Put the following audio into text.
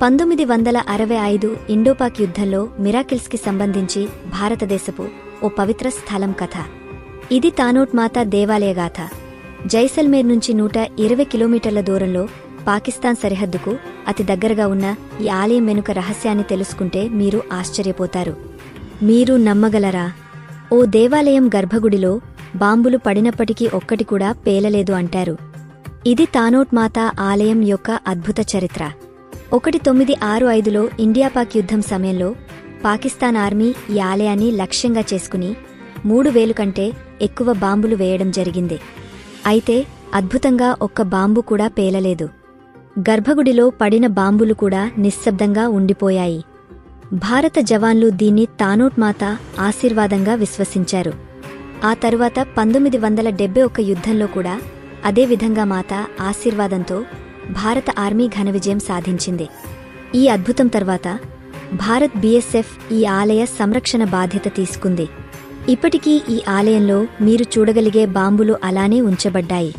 1965 ఇండోపాక్ యుద్ధంలో మిరాకిల్స్కి సంబంధించి భారతదేశపు ఓ పవిత్ర స్థలం కథ. ఇది తానోట్ మాతా దేవాలయగాథ. జైసల్మేర్ నుంచి 120 కిలోమీటర్ల దూరంలో పాకిస్తాన్ సరిహద్దుకు అతి దగ్గరగా ఉన్న ఈ ఆలయం వెనుక రహస్యాన్ని తెలుసుకుంటే మీరు ఆశ్చర్యపోతారు. మీరు నమ్మగలరా? ఓ దేవాలయం గర్భగుడిలో బాంబులు పడినప్పటికీ ఒక్కటి కూడా పేలలేదు అంటారు. ఇది తానోట్ మాతా ఆలయం యొక్క అద్భుత చరిత్ర. 1965లో ఇండియాపాక్ యుద్ధం సమయంలో పాకిస్తాన్ ఆర్మీ ఈ ఆలయాన్ని లక్ష్యంగా చేసుకుని 3000 కంటే ఎక్కువ బాంబులు వేయడం జరిగింది. అయితే అద్భుతంగా ఒక్క బాంబు కూడా పేలలేదు. గర్భగుడిలో పడిన బాంబులు కూడా నిశ్శబ్దంగా ఉండిపోయాయి. భారత జవాన్లు దీన్ని తానోట్ మాతా ఆశీర్వాదంగా విశ్వసించారు. ఆ తరువాత 1971 యుద్ధంలో కూడా అదే విధంగా మాతా ఆశీర్వాదంతో భారత ఆర్మీ ఘన విజయం సాధించింది. ఈ అద్భుతం తర్వాత భారత్ BSF ఈ ఆలయ సంరక్షణ బాధ్యత తీసుకుంది. ఇప్పటికీ ఈ ఆలయంలో మీరు చూడగలిగే బాంబులు అలానే ఉంచబడ్డాయి.